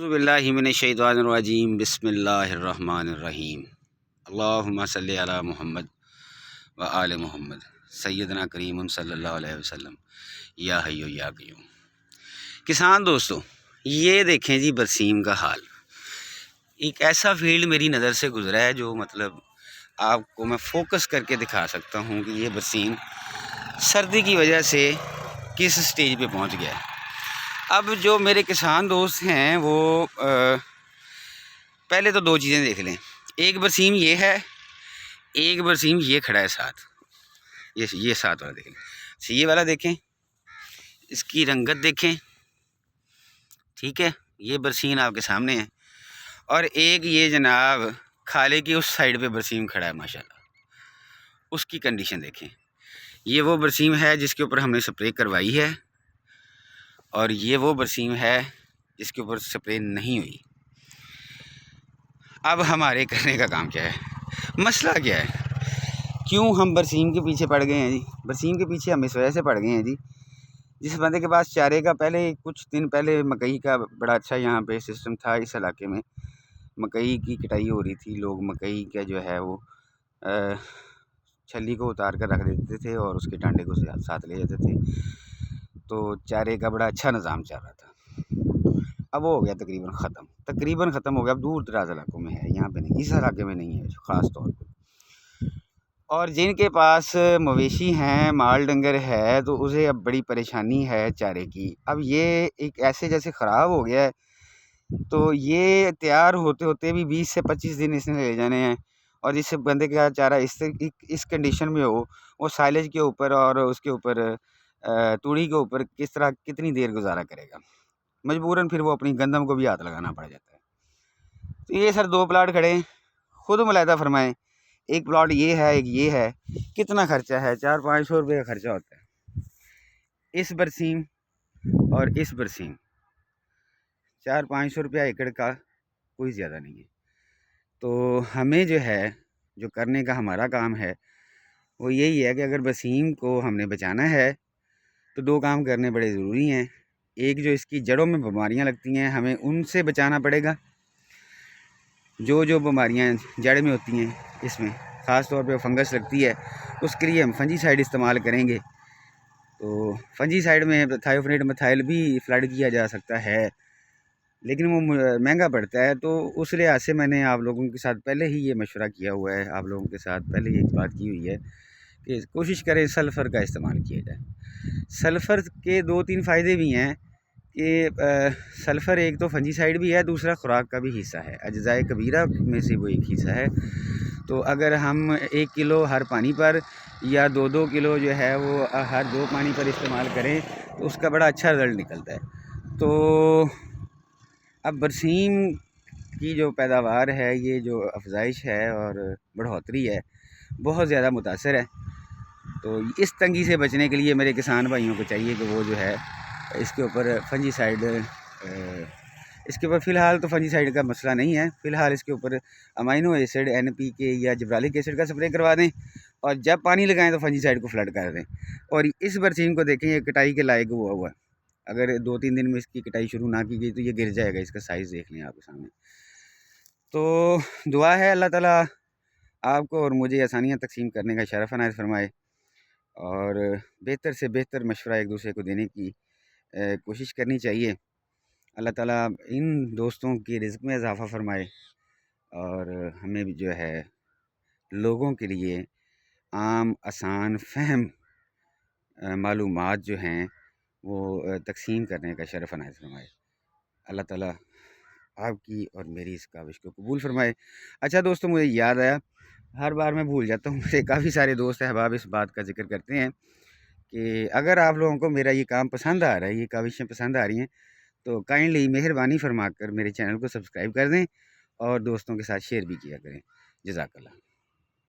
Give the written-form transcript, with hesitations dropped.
औज़ुबिल्लाहि मिनश्शैतानिर्रजीम बिस्मिल्लाहिर्रहमानिर्रहीम अल्लाहुम्मा सल्लि अला मुहम्मद व आले मुहम्मद सय्यदना करीम सल्लल्लाहु अलैहि वसल्लम या हय्यु या क़य्यूम। किसान दोस्तों, ये देखें जी बरसीम का हाल। एक ऐसा फील्ड मेरी नज़र से गुज़रा है जो मतलब आपको मैं फोकस करके दिखा सकता हूँ कि ये बरसीम सर्दी की वजह से किस स्टेज पे पहुँच गया है। अब जो मेरे किसान दोस्त हैं वो पहले तो दो चीज़ें देख लें। एक बरसीम ये है, एक बरसीम ये खड़ा है साथ, ये साथ वाला देखें, ये वाला देखें, इसकी रंगत देखें, ठीक है, ये बरसीम आपके सामने है। और एक ये जनाब खाले की उस साइड पे बरसीम खड़ा है माशाल्लाह, उसकी कंडीशन देखें। ये वो बरसीम है जिसके ऊपर हमने स्प्रे करवाई है और ये वो बरसीम है जिसके ऊपर स्प्रे नहीं हुई। अब हमारे करने का काम क्या है, मसला क्या है, क्यों हम बरसीम के पीछे पड़ गए हैं जी। बरसीम के पीछे हम इस वजह से पड़ गए हैं जी, जिस बंदे के पास चारे का पहले कुछ दिन पहले मकई का बड़ा अच्छा यहाँ पे सिस्टम था। इस इलाके में मकई की कटाई हो रही थी, लोग मकई का जो है वो छली को उतार कर रख देते थे और उसके डांडे को साथ ले जाते थे, तो चारे का बड़ा अच्छा निज़ाम चल रहा था। अब वो हो गया तकरीबन ख़त्म हो गया। अब दूर दराज इलाकों में है, यहाँ पे नहीं, इस इलाके में नहीं है ख़ास तौर पे। और जिनके पास मवेशी हैं, माल डंगर है, तो उसे अब बड़ी परेशानी है चारे की। अब ये एक ऐसे जैसे ख़राब हो गया है, तो ये तैयार होते होते भी 20 से 25 दिन इसने ले जाने हैं। और जिस बंदे का चारा इस कंडीशन में हो, वो साइलेज के ऊपर और उसके ऊपर तूड़ी के ऊपर किस तरह कितनी देर गुजारा करेगा। मजबूरन फिर वो अपनी गंदम को भी हाथ लगाना पड़ जाता है। तो ये सर दो प्लाट खड़े हैं, खुद मुलाहिदा फरमाएं। एक प्लॉट ये है, एक ये है, कितना खर्चा है, 400-500 रुपये का खर्चा होता है। इस बरसीम और इस बरसीम 400-500 रुपया एकड़ का कोई ज़्यादा नहीं है। तो हमें जो है, जो करने का हमारा काम है वो यही है कि अगर बरसीम को हमने बचाना है तो दो काम करने बड़े ज़रूरी हैं। एक, जो इसकी जड़ों में बीमारियां लगती हैं, हमें उनसे बचाना पड़ेगा। जो बीमारियां जड़ में होती हैं, इसमें ख़ास तौर पे फंगस लगती है, उसके लिए हम फंजीसाइड इस्तेमाल करेंगे। तो फंजीसाइड में थायोफेनेट मिथाइल भी फ्लड किया जा सकता है, लेकिन वो महंगा पड़ता है। तो उस लिहाज से मैंने आप लोगों के साथ पहले ही ये मशवरा किया हुआ है, आप लोगों के साथ पहले ही एक बात की हुई है कि कोशिश करें सल्फ़र का इस्तेमाल किया जाए। सल्फ़र के 2-3 फ़ायदे भी हैं कि सल्फ़र एक तो फंजीसाइड भी है, दूसरा खुराक का भी हिस्सा है, अज्ज़ाए कबीरा में से वो एक हिस्सा है। तो अगर हम 1 किलो हर पानी पर या 2-2 किलो जो है वो हर 2 पानी पर इस्तेमाल करें तो उसका बड़ा अच्छा रिज़ल्ट निकलता है। तो अब बरसीम की जो पैदावार है, ये जो अफजाइश है और बढ़ोतरी है, बहुत ज़्यादा मुतासर है। तो इस तंगी से बचने के लिए मेरे किसान भाइयों को चाहिए कि वो जो है इसके ऊपर फंजीसाइड, इसके ऊपर फ़िलहाल तो फंजीसाइड का मसला नहीं है, फ़िलहाल इसके ऊपर अमाइनो एसिड NPK या जिब्रालिक एसिड का स्प्रे करवा दें और जब पानी लगाएं तो फंजीसाइड को फ्लड कर दें। और इस बरसीम को देखें, ये कटाई के लायक हुआ है। अगर 2-3 दिन में इसकी कटाई शुरू ना की गई तो ये गिर जाएगा। इसका साइज़ देख लें आपके सामने। तो दुआ है अल्लाह ताला आपको और मुझे आसानियाँ तकसीम करने का शरफ़ अनायत फ़रमाए और बेहतर से बेहतर मशवरा एक दूसरे को देने की कोशिश करनी चाहिए। अल्लाह ताला इन दोस्तों की रिज़्क़ में इज़ाफ़ा फ़रमाए और हमें भी जो है लोगों के लिए आम, आसान, फ़हम मालूमात जो हैं वो तक़सीम करने का शरफ़ अनायत फ़रमाए। अल्लाह ताला आपकी और मेरी इस काविश को कबूल फ़रमाए। अच्छा दोस्तों, मुझे याद आया, हर बार मैं भूल जाता हूँ। मुझे काफ़ी सारे दोस्त अहबाब इस बात का ज़िक्र करते हैं कि अगर आप लोगों को मेरा ये काम पसंद आ रहा है, ये काविशें पसंद आ रही हैं, तो काइंडली मेहरबानी फरमा कर मेरे चैनल को सब्सक्राइब कर दें और दोस्तों के साथ शेयर भी किया करें। जज़ाकल्लाह।